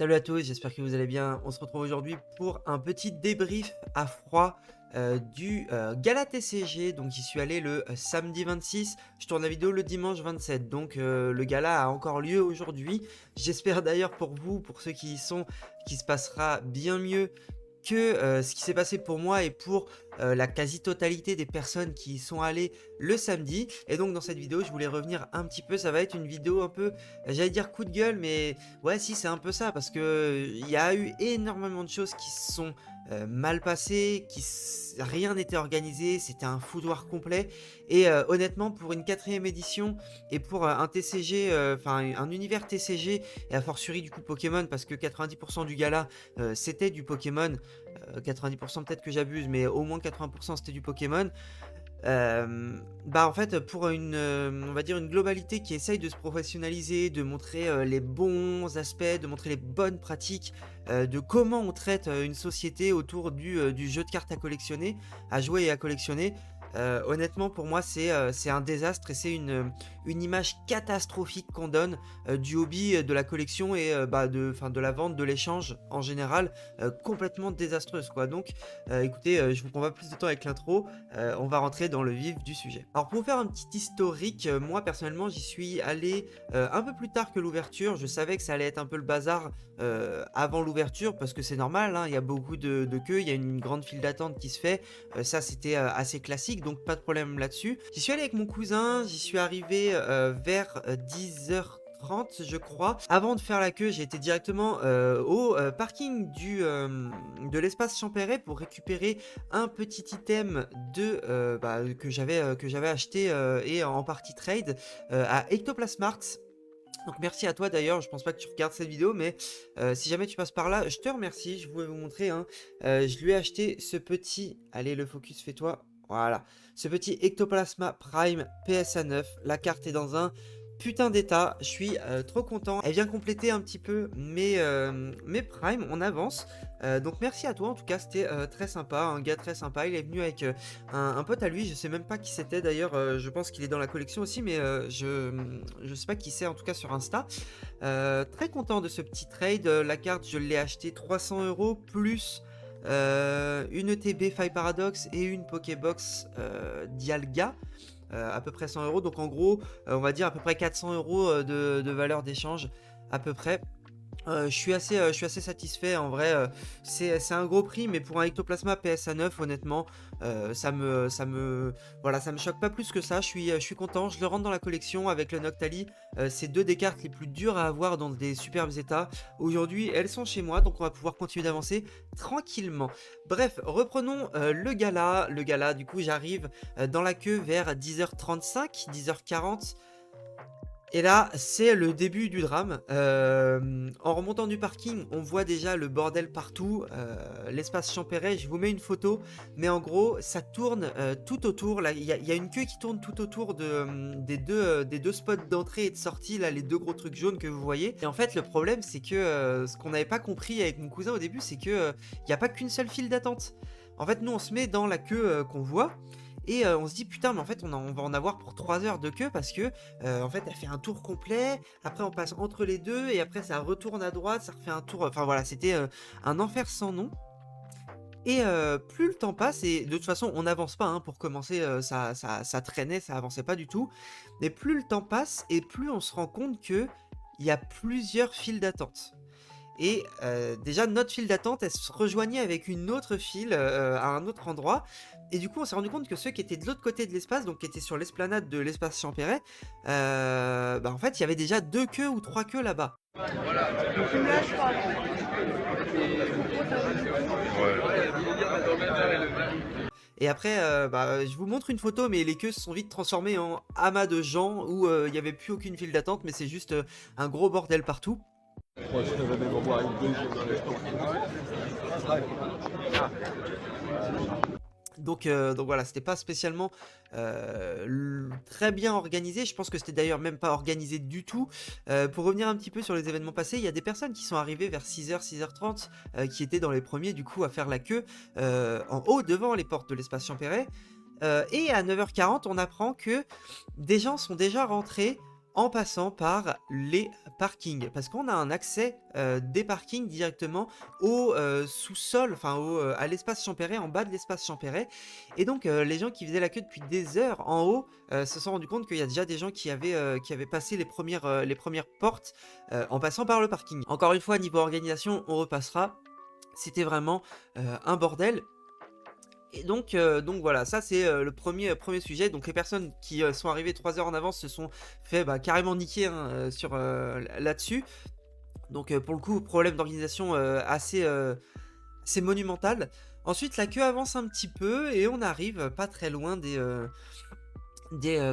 Salut à tous, j'espère que vous allez bien. On se retrouve aujourd'hui pour un petit débrief à froid du gala TCG. Donc j'y suis allé le samedi 26, je tourne la vidéo le dimanche 27. Donc le gala a encore lieu aujourd'hui. J'espère d'ailleurs pour vous, pour ceux qui y sont, qu'il se passera bien mieux que ce qui s'est passé pour moi et pour la quasi-totalité des personnes qui y sont allées le samedi. Et donc dans cette vidéo, je voulais revenir un petit peu, ça va être une vidéo un peu, j'allais dire coup de gueule, mais ouais si c'est un peu ça, parce que il y a eu énormément de choses qui se sont mal passées, rien n'était organisé, c'était un foutoir complet. Et honnêtement, pour une 4ème édition et pour un TCG, enfin un univers TCG, et a fortiori du coup Pokémon, parce que 90% du gala c'était du Pokémon, 90% peut-être que j'abuse, mais au moins 80% c'était du Pokémon. Bah en fait pour une on va dire une globalité qui essaye de se professionnaliser, de montrer les bons aspects, de montrer les bonnes pratiques, de comment on traite une société autour du jeu de cartes à collectionner, à jouer et à collectionner. Honnêtement pour moi c'est un désastre et c'est une image catastrophique qu'on donne du hobby, de la collection et bah, de la vente, de l'échange en général, complètement désastreuse quoi. Donc écoutez, je vous prends pas plus de temps avec l'intro, on va rentrer dans le vif du sujet. Alors pour vous faire un petit historique, moi personnellement j'y suis allé un peu plus tard que l'ouverture. Je savais que ça allait être un peu le bazar avant l'ouverture parce que c'est normal, hein, il y a beaucoup de queues, il y a une grande file d'attente qui se fait. Ça c'était assez classique, donc pas de problème là-dessus. J'y suis allé avec mon cousin, j'y suis arrivé vers 10h30 je crois. Avant de faire la queue, j'ai été directement au parking de l'espace Champéret pour récupérer un petit item que j'avais acheté et en partie trade à Ectoplasm Arts. Donc merci à toi d'ailleurs, je pense pas que tu regardes cette vidéo, mais si jamais tu passes par là, je te remercie, je voulais vous montrer, hein. Je lui ai acheté ce petit, allez le focus fais-toi, voilà, ce petit Ectoplasma Prime PSA 9, la carte est dans un putain d'état, je suis trop content, elle vient compléter un petit peu mes primes, on avance. Donc merci à toi, en tout cas c'était très sympa, un gars très sympa, il est venu avec un pote à lui, je sais même pas qui c'était d'ailleurs, je pense qu'il est dans la collection aussi, mais je sais pas qui c'est en tout cas sur Insta. Très content de ce petit trade, la carte je l'ai acheté 300 € plus une ETB Fire Paradox et une Pokébox Dialga. À peu près 100 €, donc en gros on va dire à peu près 400 € de valeur d'échange à peu près. Je suis assez satisfait en vrai, c'est un gros prix, mais pour un Ectoplasma PSA 9 honnêtement, voilà, ça me choque pas plus que ça, je suis content, je le rentre dans la collection avec le Noctali, c'est deux des cartes les plus dures à avoir dans des superbes états. Aujourd'hui elles sont chez moi, donc on va pouvoir continuer d'avancer tranquillement. Bref, reprenons le gala du coup j'arrive dans la queue vers 10h35, 10h40. Et là, c'est le début du drame. En remontant du parking, on voit déjà le bordel partout. L'espace Champéret, je vous mets une photo. Mais en gros, ça tourne tout autour. Là, il y a une queue qui tourne tout autour des deux spots d'entrée et de sortie. Là, les deux gros trucs jaunes que vous voyez. Et en fait, le problème, c'est que ce qu'on n'avait pas compris avec mon cousin au début, c'est que il n'y a pas qu'une seule file d'attente. En fait, nous, on se met dans la queue qu'on voit. Et on se dit putain mais en fait on va en avoir pour 3 heures de queue parce que en fait elle fait un tour complet, après on passe entre les deux et après ça retourne à droite, ça refait un tour, enfin voilà c'était un enfer sans nom. Et plus le temps passe, et de toute façon on n'avance pas, hein, pour commencer, ça traînait, ça avançait pas du tout. Mais plus le temps passe et plus on se rend compte que il y a plusieurs files d'attente. Et déjà notre file d'attente elle se rejoignait avec une autre file à un autre endroit. Et du coup on s'est rendu compte que ceux qui étaient de l'autre côté de l'espace, donc qui étaient sur l'esplanade de l'espace Champéret, bah en fait il y avait déjà 2 queues ou 3 queues là-bas. Tu me lâches pas. Et après bah, je vous montre une photo, mais les queues se sont vite transformées en amas de gens où il n'y avait plus aucune file d'attente, mais c'est juste un gros bordel partout. Moi, je devais même en boire une deuxième dans l'instant. Donc voilà, c'était pas spécialement très bien organisé. Je pense que c'était d'ailleurs même pas organisé du tout. Pour revenir un petit peu sur les événements passés, il y a des personnes qui sont arrivées vers 6h, 6h30, qui étaient dans les premiers du coup à faire la queue en haut devant les portes de l'espace Champéret. Et à 9h40, on apprend que des gens sont déjà rentrés en passant par les parkings. Parce qu'on a un accès des parkings directement au sous-sol, enfin à l'espace Champéret, en bas de l'espace Champéret. Et donc les gens qui faisaient la queue depuis des heures en haut se sont rendus compte qu'il y a déjà des gens qui avaient passé les premières portes en passant par le parking. Encore une fois, niveau organisation, on repassera. C'était vraiment un bordel. Et donc voilà, ça c'est le premier sujet. Donc les personnes qui sont arrivées 3 heures en avance se sont fait carrément niquer hein, là-dessus. Donc pour le coup, problème d'organisation assez monumental. Ensuite, la queue avance un petit peu et on arrive pas très loin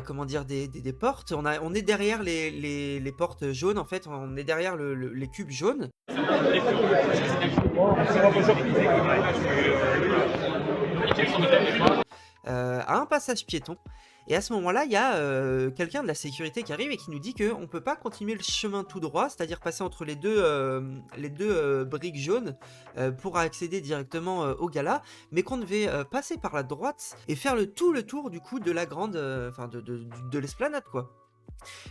comment dire, des portes. On est derrière les portes jaunes en fait, on est derrière les cubes jaunes. À un passage piéton. Et à ce moment-là, il y a quelqu'un de la sécurité qui arrive et qui nous dit qu'on ne peut pas continuer le chemin tout droit, c'est-à-dire passer entre les deux briques jaunes pour accéder directement au gala, mais qu'on devait passer par la droite et faire le tour du coup de la grande, enfin de l'esplanade quoi.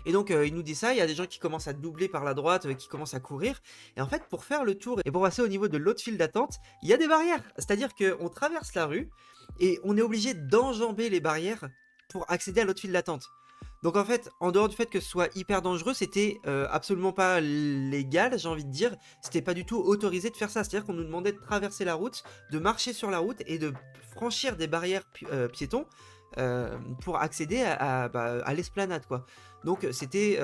Et donc il nous dit ça, il y a des gens qui commencent à doubler par la droite, qui commencent à courir. Et en fait, pour faire le tour et pour passer au niveau de l'autre file d'attente, il y a des barrières. C'est-à-dire qu'on traverse la rue et on est obligé d'enjamber les barrières pour accéder à l'autre file d'attente. Donc en fait, en dehors du fait que ce soit hyper dangereux, c'était absolument pas légal, j'ai envie de dire. C'était pas du tout autorisé de faire ça. C'est-à-dire qu'on nous demandait de traverser la route, de marcher sur la route et de franchir des barrières piétons pour accéder à l'esplanade quoi. Donc c'était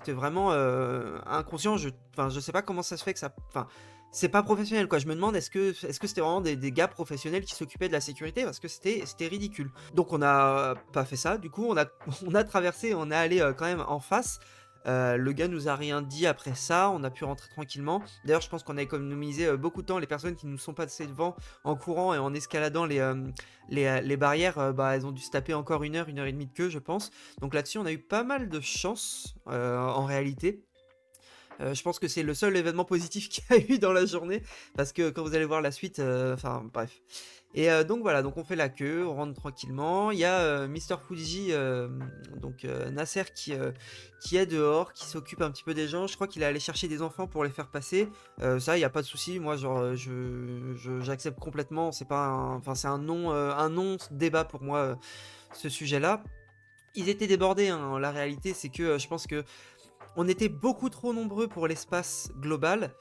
vraiment inconscient. Je sais pas comment ça se fait que ça, c'est pas professionnel quoi. Je me demande est-ce que c'était vraiment des gars professionnels qui s'occupaient de la sécurité parce que c'était ridicule. Donc on n'a pas fait ça. Du coup on a traversé, on est allé quand même en face. Le gars nous a rien dit après ça, on a pu rentrer tranquillement. D'ailleurs, je pense qu'on a économisé beaucoup de temps. Les personnes qui nous sont passées devant en courant et en escaladant les barrières, elles ont dû se taper encore une heure et demie de queue, je pense. Donc là-dessus, on a eu pas mal de chance en réalité. Je pense que c'est le seul événement positif qu'il y a eu dans la journée, parce que quand vous allez voir la suite, enfin bref. Et donc voilà, donc on fait la queue, on rentre tranquillement. Il y a Mr Fuji, donc Nasser qui est dehors, qui s'occupe un petit peu des gens. Je crois qu'il est allé chercher des enfants pour les faire passer. Ça, il n'y a pas de souci. Moi, genre, j'accepte complètement. C'est pas c'est un non débat pour moi, ce sujet-là. Ils étaient débordés, hein. La réalité, c'est que je pense que on était beaucoup trop nombreux pour l'espace global.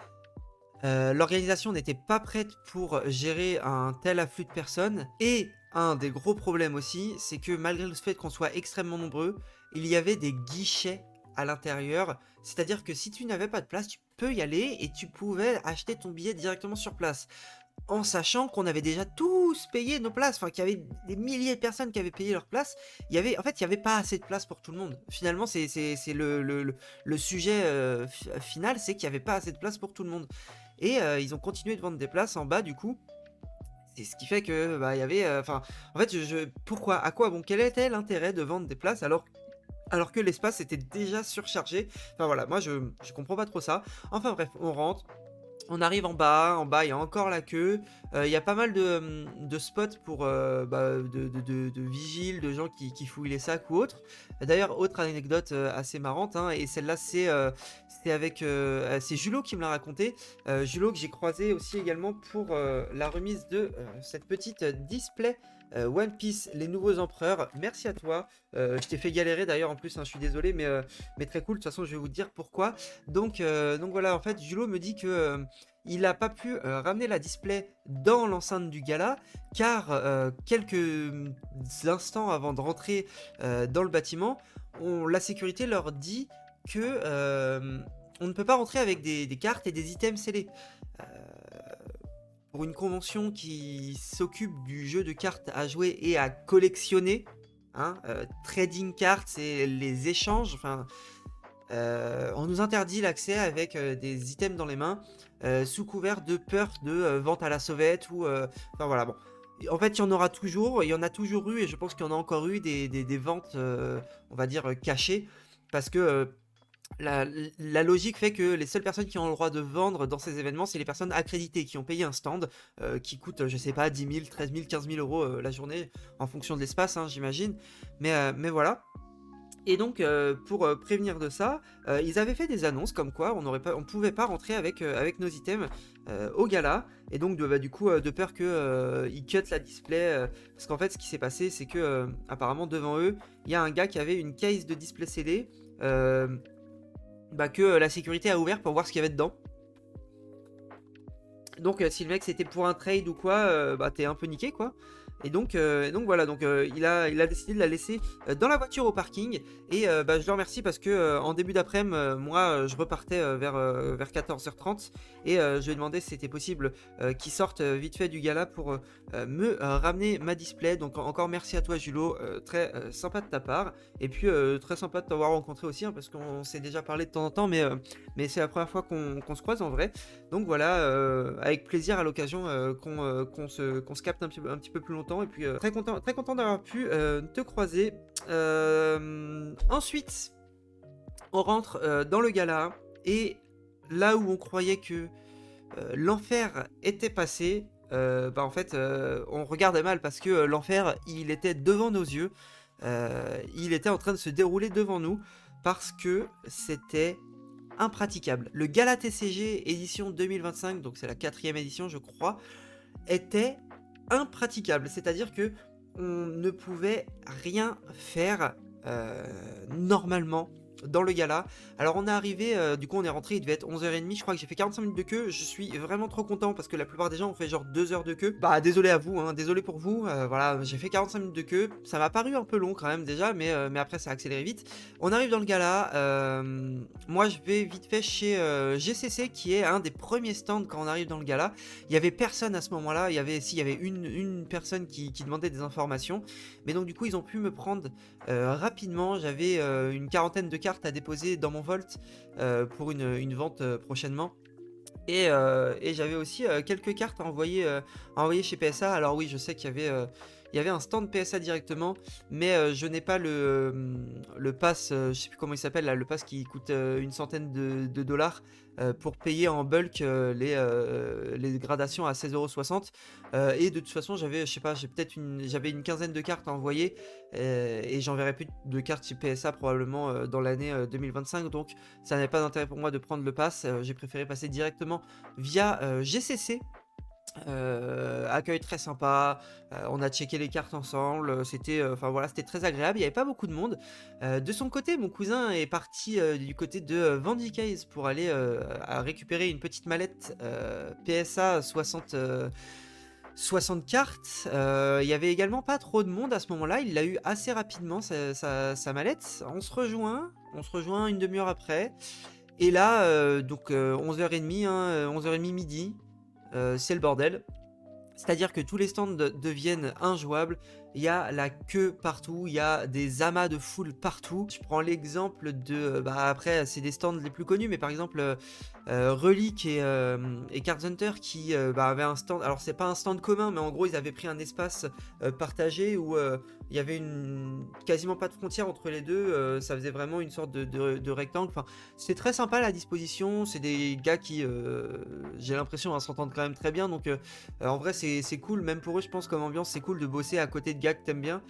L'organisation n'était pas prête pour gérer un tel afflux de personnes. Et un des gros problèmes aussi, c'est que malgré le fait qu'on soit extrêmement nombreux, il y avait des guichets à l'intérieur. C'est-à-dire que si tu n'avais pas de place, tu peux y aller et tu pouvais acheter ton billet directement sur place. En sachant qu'on avait déjà tous payé nos places, enfin qu'il y avait des milliers de personnes qui avaient payé leur place, il y avait pas assez de place pour tout le monde. Finalement, c'est le sujet final, c'est qu'il n'y avait pas assez de place pour tout le monde. Et ils ont continué de vendre des places en bas du coup. C'est ce qui fait que il y avait, en fait, pourquoi, à quoi, bon, quel était l'intérêt de vendre des places alors que l'espace était déjà surchargé. Enfin voilà, moi je comprends pas trop ça. Enfin bref, on rentre. On arrive en bas, il y a encore la queue. Il y a pas mal de spots pour de vigiles, de gens qui fouillent les sacs ou autres. D'ailleurs, autre anecdote assez marrante, hein, et celle-là c'est c'est Julot qui me l'a raconté. Julot que j'ai croisé aussi également pour la remise de cette petite display One Piece, les nouveaux empereurs. Merci à toi. Je t'ai fait galérer d'ailleurs en plus, hein, je suis désolé, mais très cool. De toute façon, je vais vous dire pourquoi. Donc voilà, en fait, Julot me dit que il n'a pas pu ramener la display dans l'enceinte du gala car quelques instants avant de rentrer dans le bâtiment, la sécurité leur dit que on ne peut pas rentrer avec des cartes et des items scellés. Pour une convention qui s'occupe du jeu de cartes à jouer et à collectionner, hein, trading cards et les échanges, on nous interdit l'accès avec des items dans les mains sous couvert de peur de vente à la sauvette ou enfin voilà, bon. En fait, il y en aura toujours, il y en a toujours eu et je pense qu'il y en a encore eu des ventes on va dire cachées parce que la logique fait que les seules personnes qui ont le droit de vendre dans ces événements, c'est les personnes accréditées qui ont payé un stand qui coûte, je sais pas, 10 000, 13 000, 15 000 euros la journée en fonction de l'espace, hein, j'imagine. Mais voilà. Et donc, pour prévenir de ça, ils avaient fait des annonces comme quoi on pouvait pas rentrer avec nos items au gala. Et donc, du coup, de peur que ils cut la display. Parce qu'en fait, ce qui s'est passé, c'est que apparemment, devant eux, il y a un gars qui avait une case de display scellé que la sécurité a ouvert pour voir ce qu'il y avait dedans. Donc, si le mec c'était pour un trade ou quoi, t'es un peu niqué quoi. Et donc voilà, il a décidé de la laisser dans la voiture au parking. Et je le remercie parce que en début d'après-midi, moi je repartais vers 14h30. Et je lui ai demandé si c'était possible qu'il sorte vite fait du gala pour me ramener ma display. Donc encore merci à toi Julo, très sympa de ta part. Et puis très sympa de t'avoir rencontré aussi, hein, parce qu'on s'est déjà parlé de temps en temps, mais c'est la première fois qu'on se croise en vrai. Donc voilà, avec plaisir à l'occasion qu'on se capte un petit peu plus longtemps. Et puis très content d'avoir pu te croiser. Ensuite, on rentre dans le gala. Et là où on croyait que l'enfer était passé, en fait, on regardait mal parce que l'enfer, il était devant nos yeux. Il était en train de se dérouler devant nous parce que c'était impraticable. Le Gala TCG édition 2025, donc c'est la 4e édition je crois, était impraticable. C'est-à-dire que on ne pouvait rien faire normalement dans le gala. Alors on est arrivé, du coup on est rentré, il devait être 11h30, je crois que j'ai fait 45 minutes de queue. Je suis vraiment trop content parce que la plupart des gens ont fait genre 2 heures de queue. Bah désolé à vous, hein, désolé pour vous, voilà, j'ai fait 45 minutes de queue. Ça m'a paru un peu long quand même déjà, mais après ça a accéléré vite. On arrive dans le gala, moi je vais vite fait chez GCC qui est un des premiers stands quand on arrive dans le gala. Il y avait personne à ce moment-là, il y avait une personne qui demandait des informations. Mais donc du coup ils ont pu me prendre rapidement. J'avais une quarantaine de cartes à déposer dans mon vault pour une vente prochainement. Et j'avais aussi quelques cartes à envoyer chez PSA. Alors oui, je sais il y avait un stand PSA directement, mais je n'ai pas le pass, je sais plus comment il s'appelle là, le pass qui coûte une centaine de dollars pour payer en bulk les gradations à 16,60 €. Et de toute façon, je sais pas, j'avais une quinzaine de cartes à envoyer et j'enverrai plus de cartes chez PSA probablement dans l'année 2025. Donc ça n'avait pas d'intérêt pour moi de prendre le pass. J'ai préféré passer directement via GCC. Accueil très sympa, on a checké les cartes ensemble, c'était très agréable, il n'y avait pas beaucoup de monde. De son côté, mon cousin est parti du côté de Vandy Case pour aller à récupérer une petite mallette PSA 60 cartes. Il y avait également pas trop de monde à ce moment-là, il l'a eu assez rapidement sa mallette. On se rejoint une demi-heure après. Et là, 11h30, 11h30 midi, c'est le bordel. C'est-à-dire que tous les stands deviennent injouables. Il y a la queue partout, il y a des amas de foule partout. Je prends l'exemple de... après, c'est des stands les plus connus, mais par exemple, Relic et Cards Hunter qui avaient un stand... Alors, c'est pas un stand commun, mais en gros, ils avaient pris un espace partagé où il y avait quasiment pas de frontière entre les deux. Ça faisait vraiment une sorte de rectangle. Enfin, c'était très sympa la disposition. C'est des gars qui, j'ai l'impression, s'entendent quand même très bien. Donc, en vrai, c'est cool. Même pour eux, je pense, comme ambiance, c'est cool de bosser à côté de gars que t'aimes bien.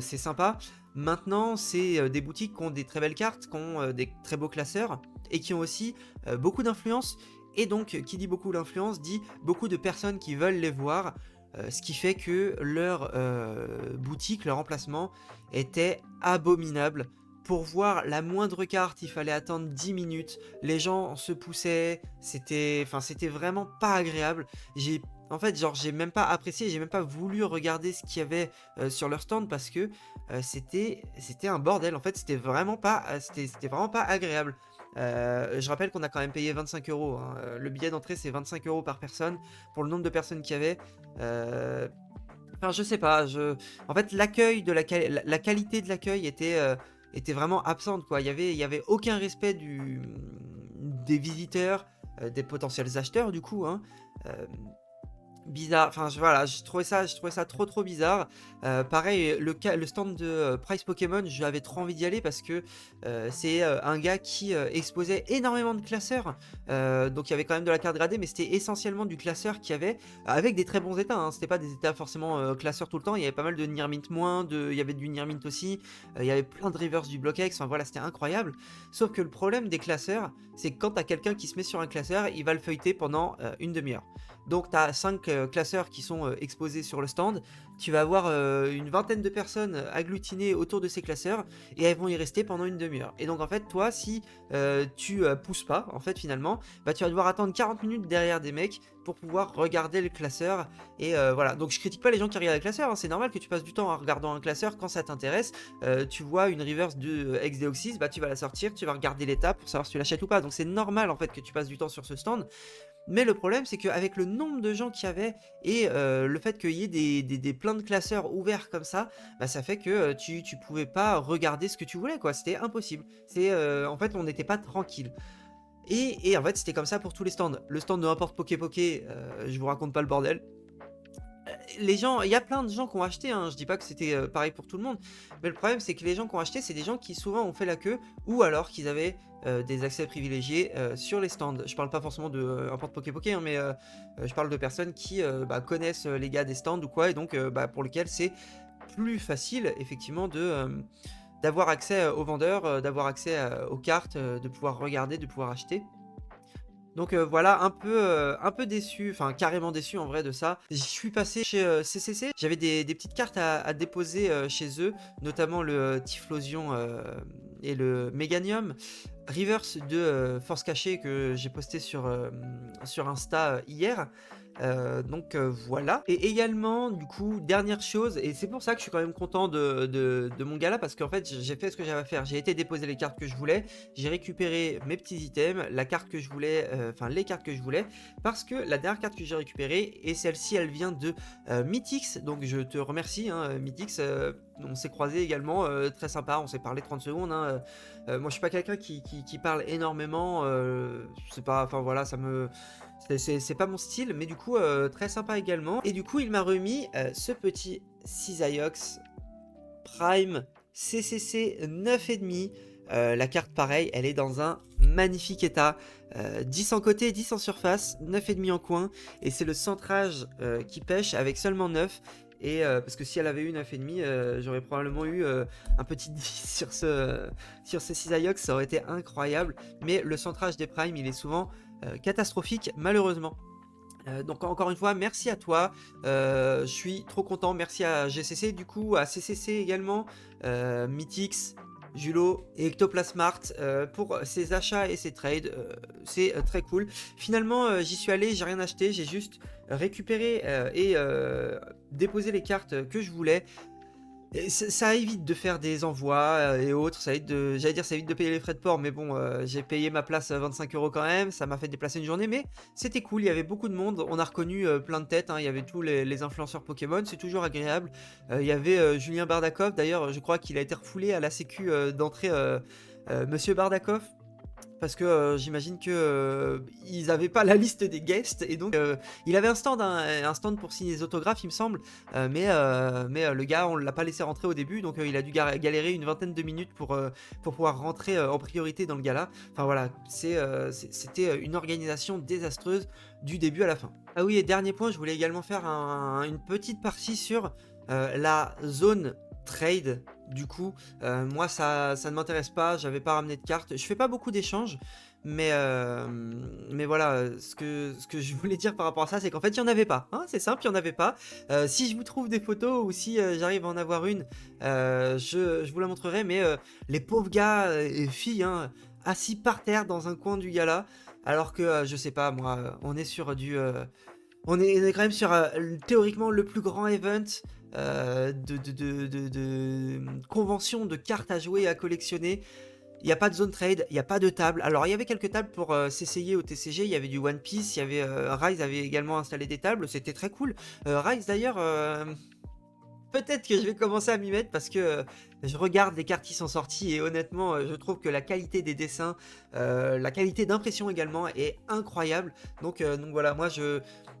C'est sympa. Maintenant, c'est des boutiques qui ont des très belles cartes, qui ont des très beaux classeurs et qui ont aussi beaucoup d'influence. Et donc, qui dit beaucoup d'influence, dit beaucoup de personnes qui veulent les voir. Ce qui fait que leur boutique, leur emplacement était abominable. Pour voir la moindre carte, il fallait attendre 10 minutes. Les gens se poussaient. C'était vraiment pas agréable. J'ai même pas apprécié, j'ai même pas voulu regarder ce qu'il y avait sur leur stand parce que c'était un bordel. En fait, c'était vraiment pas agréable. Je rappelle qu'on a quand même payé 25 €. Hein. Le billet d'entrée, c'est 25 € par personne pour le nombre de personnes qu'il y avait. Je sais pas. En fait, l'accueil la qualité de l'accueil était vraiment absente, quoi. Il y avait aucun respect des visiteurs, des potentiels acheteurs, du coup. Hein. bizarre. Enfin, voilà, je trouvais ça trop bizarre. Pareil, le stand de Price Pokémon, j'avais trop envie d'y aller parce que c'est un gars qui exposait énormément de classeurs. Donc il y avait quand même de la carte gradée, mais c'était essentiellement du classeur qu'il y avait avec des très bons états. Hein. C'était pas des états forcément classeurs tout le temps. Il y avait pas mal de Nirmint il y avait du Nirmint aussi. Il y avait plein de reverse du Block X. Enfin voilà, c'était incroyable. Sauf que le problème des classeurs, c'est que quand t'as quelqu'un qui se met sur un classeur, il va le feuilleter pendant une demi-heure. Donc tu as 5 classeurs qui sont exposés sur le stand. Tu vas avoir une vingtaine de personnes agglutinées autour de ces classeurs et elles vont y rester pendant une demi-heure. Et donc en fait, toi, si tu pousses pas, en fait finalement, bah, tu vas devoir attendre 40 minutes derrière des mecs pour pouvoir regarder le classeur. Et voilà, donc je critique pas les gens qui regardent le classeur, hein. C'est normal que tu passes du temps en regardant un classeur quand ça t'intéresse. Tu vois une reverse de Ex-Deoxys, bah tu vas la sortir, tu vas regarder l'état pour savoir si tu l'achètes ou pas. Donc c'est normal en fait que tu passes du temps sur ce stand. Mais le problème, c'est qu'avec le nombre de gens qu'il y avait et le fait qu'il y ait des plein de classeurs ouverts comme ça, bah, ça fait que tu pouvais pas regarder ce que tu voulais, quoi. C'était impossible. En fait, on n'était pas tranquille. Et en fait, c'était comme ça pour tous les stands. Le stand de n'importe Poké Poké, je vous raconte pas le bordel. Les gens, il y a plein de gens qui ont acheté, hein, je dis pas que c'était pareil pour tout le monde, mais le problème c'est que les gens qui ont acheté, c'est des gens qui souvent ont fait la queue, ou alors qu'ils avaient des accès privilégiés sur les stands. Je parle pas forcément de n'importe Poké Poké, hein, mais je parle de personnes qui connaissent les gars des stands ou quoi, et donc pour lesquels c'est plus facile effectivement d'avoir accès aux vendeurs, d'avoir accès aux cartes, de pouvoir regarder, de pouvoir acheter. Donc voilà, un peu déçu, enfin carrément déçu en vrai de ça. Je suis passé chez CCC, j'avais des petites cartes à déposer chez eux, notamment le Typhlosion et le Meganium. Reverse de Force Cachée que j'ai posté sur Insta hier. Voilà. Et également, du coup, dernière chose, et c'est pour ça que je suis quand même content de mon gala, parce qu'en fait, j'ai fait ce que j'avais à faire. J'ai été déposer les cartes que je voulais, j'ai récupéré mes petits items, la carte que je voulais, enfin les cartes que je voulais, parce que la dernière carte que j'ai récupérée, et celle-ci, elle vient de Mythix, donc je te remercie, hein, Mythix. On s'est croisé également, très sympa, on s'est parlé 30 secondes. Hein, moi, je suis pas quelqu'un qui parle énormément, c'est pas, enfin voilà, c'est pas mon style, mais du coup, très sympa également. Et du coup, il m'a remis ce petit Cisaiox Prime CCC 9,5. La carte, pareil, elle est dans un magnifique état. 10 en côté, 10 en surface, 9,5 en coin. Et c'est le centrage qui pêche avec seulement 9. Et parce que si elle avait eu 9,5, j'aurais probablement eu un petit 10 sur ce Cisaiox, ça aurait été incroyable. Mais le centrage des primes, il est souvent catastrophique, malheureusement. Donc encore une fois, merci à toi, je suis trop content, merci à GCC du coup, à CCC également, Mythix, Julo et Ectoplasmart pour ces achats et ces trades, c'est très cool. Finalement, j'y suis allé, j'ai rien acheté, j'ai juste récupéré et déposé les cartes que je voulais. Et ça évite de faire des envois et autres, ça évite j'allais dire ça évite de payer les frais de port, mais bon, j'ai payé ma place à 25 € quand même, ça m'a fait déplacer une journée, mais c'était cool, il y avait beaucoup de monde, on a reconnu plein de têtes, hein, il y avait tous les influenceurs Pokémon, c'est toujours agréable. Il y avait Julien Bardakov, d'ailleurs je crois qu'il a été refoulé à la sécu d'entrée, Monsieur Bardakov. Parce que j'imagine que ils avaient pas la liste des guests et donc il avait un stand pour signer des autographes il me semble, mais le gars on l'a pas laissé rentrer au début, donc il a dû galérer une vingtaine de minutes pour pouvoir rentrer en priorité dans le gala. Enfin voilà, c'était une organisation désastreuse du début à la fin. Ah oui, et dernier point, je voulais également faire une petite partie sur la zone trade. Du coup, moi ça ne m'intéresse pas, j'avais pas ramené de cartes, je fais pas beaucoup d'échanges, mais voilà, ce que je voulais dire par rapport à ça, c'est qu'en fait il y en avait pas, hein, c'est simple, il y en avait pas. Si je vous trouve des photos ou si j'arrive à en avoir une, je vous la montrerai, mais les pauvres gars et filles, hein, assis par terre dans un coin du gala, alors que je sais pas moi, on est sur on est quand même sur théoriquement le plus grand event de convention de cartes à jouer et à collectionner. Il n'y a pas de zone trade, il n'y a pas de table. Alors il y avait quelques tables pour s'essayer au TCG, il y avait du One Piece, il y avait Rise avait également installé des tables, c'était très cool. Rise d'ailleurs, peut-être que je vais commencer à m'y mettre parce que je regarde les cartes qui sont sorties et honnêtement, je trouve que la qualité des dessins, la qualité d'impression également est incroyable. Donc voilà,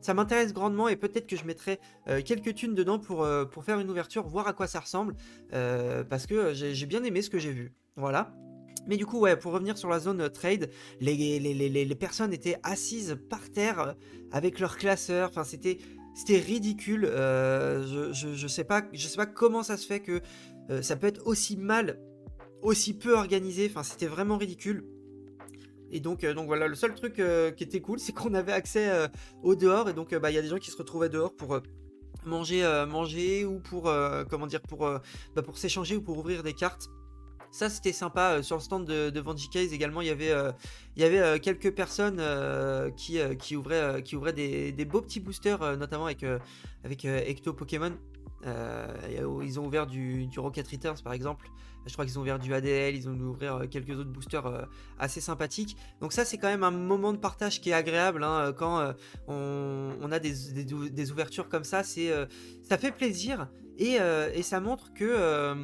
ça m'intéresse grandement et peut-être que je mettrai quelques thunes dedans pour faire une ouverture, voir à quoi ça ressemble, parce que j'ai bien aimé ce que j'ai vu. Voilà. Mais du coup, ouais, pour revenir sur la zone trade, les personnes étaient assises par terre avec leur classeur. Enfin, c'était ridicule. Je sais pas comment ça se fait que ça peut être aussi mal, aussi peu organisé. Enfin, c'était vraiment ridicule. Et donc voilà, le seul truc qui était cool, c'est qu'on avait accès au dehors. Et donc, bah, il y a des gens qui se retrouvaient dehors pour manger ou pour, comment dire, pour s'échanger ou pour ouvrir des cartes. Ça, c'était sympa. Sur le stand de Case également, il y avait quelques personnes qui ouvraient des beaux petits boosters, notamment avec Ecto Pokémon. Ils ont ouvert du Rocket Returns par exemple. Je crois qu'ils ont ouvert du ADL, ils ont ouvert quelques autres boosters assez sympathiques. Donc ça, c'est quand même un moment de partage qui est agréable, hein, quand on a des ouvertures comme ça. Ça fait plaisir et ça montre que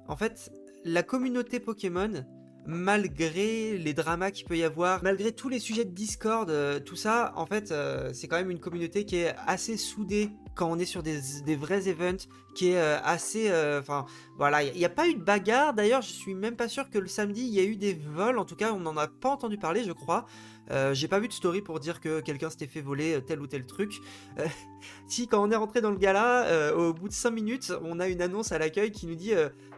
en fait, la communauté Pokémon, malgré les dramas qu'il peut y avoir, malgré tous les sujets de Discord, tout ça, en fait, c'est quand même une communauté qui est assez soudée quand on est sur des vrais events, qui est assez... Enfin, voilà, il n'y a pas eu de bagarre. D'ailleurs, je suis même pas sûr que le samedi, il y a eu des vols. En tout cas, on n'en a pas entendu parler, je crois. J'ai pas vu de story pour dire que quelqu'un s'était fait voler tel ou tel truc. Euh, Si, quand on est rentré dans le gala, au bout de 5 minutes, on a une annonce à l'accueil qui nous dit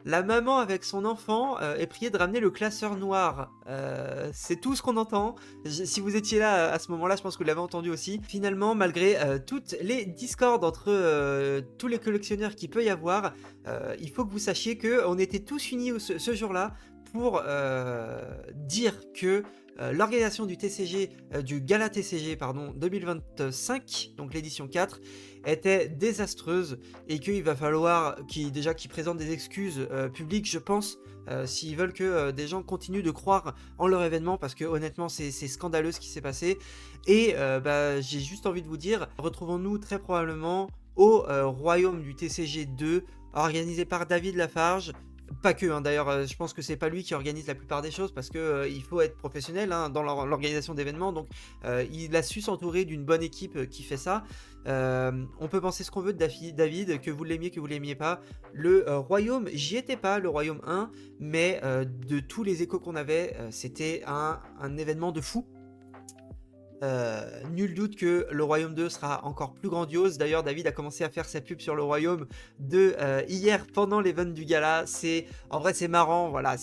la maman avec son enfant est priée de ramener le classeur noir. C'est tout ce qu'on entend. Si vous étiez là à ce moment-là, je pense que vous l'avez entendu aussi. Finalement, malgré toutes les discords entre tous les collectionneurs qu'il peut y avoir, il faut que vous sachiez qu'on était tous unis ce jour-là pour dire que l'organisation du TCG, du Gala TCG pardon, 2025, donc l'édition 4, était désastreuse et qu'il va falloir qu'ils présentent des excuses publiques, je pense, s'ils veulent que des gens continuent de croire en leur événement, parce que honnêtement c'est scandaleux ce qui s'est passé. Et bah, j'ai juste envie de vous dire, retrouvons-nous très probablement au royaume du TCG 2, organisé par David Lafarge. Pas que, hein, d'ailleurs, je pense que c'est pas lui qui organise la plupart des choses parce que il faut être professionnel, hein, dans l'organisation d'événements. Donc, il a su s'entourer d'une bonne équipe qui fait ça. On peut penser ce qu'on veut de David, que vous l'aimiez, que vous l'aimiez pas. Le royaume, j'y étais pas, le royaume 1, mais de tous les échos qu'on avait, c'était un événement de fou. Nul doute que le Royaume 2 sera encore plus grandiose. D'ailleurs, David a commencé à faire sa pub sur le Royaume 2 hier pendant l'event du gala. En vrai, c'est marrant. Voilà,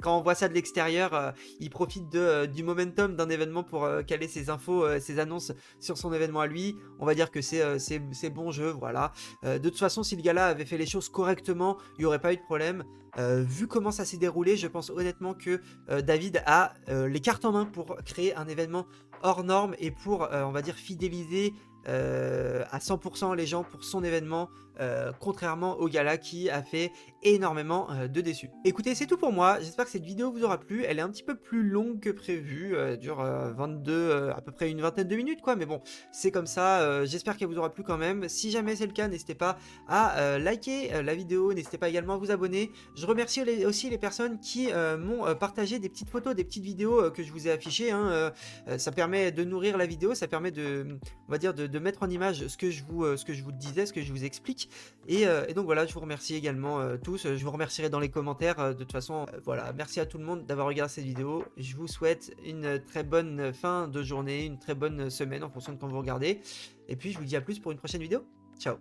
quand on voit ça de l'extérieur, il profite du momentum d'un événement pour caler ses infos, ses annonces sur son événement à lui. On va dire que c'est bon jeu, voilà. De toute façon, si le gala avait fait les choses correctement, il n'y aurait pas eu de problème. Vu comment ça s'est déroulé, je pense honnêtement que David a les cartes en main pour créer un événement hors norme et pour, on va dire, fidéliser à 100% les gens pour son événement, contrairement au gala qui a fait énormément de déçus. Écoutez, c'est tout pour moi. J'espère que cette vidéo vous aura plu. Elle est un petit peu plus longue que prévu, dure 22, à peu près une vingtaine de minutes, quoi. Mais bon, c'est comme ça. J'espère qu'elle vous aura plu quand même. Si jamais c'est le cas, n'hésitez pas à liker la vidéo. N'hésitez pas également à vous abonner. Je remercie aussi les personnes qui m'ont partagé des petites photos, des petites vidéos que je vous ai affichées, hein. Ça permet de nourrir la vidéo, ça permet on va dire de mettre en image ce que je vous disais, ce que je vous explique. Et donc voilà, je vous remercie également tous. Je vous remercierai dans les commentaires. De toute façon, voilà, merci à tout le monde d'avoir regardé cette vidéo. Je vous souhaite une très bonne fin de journée, une très bonne semaine en fonction de quand vous regardez. Et puis je vous dis à plus pour une prochaine vidéo. Ciao.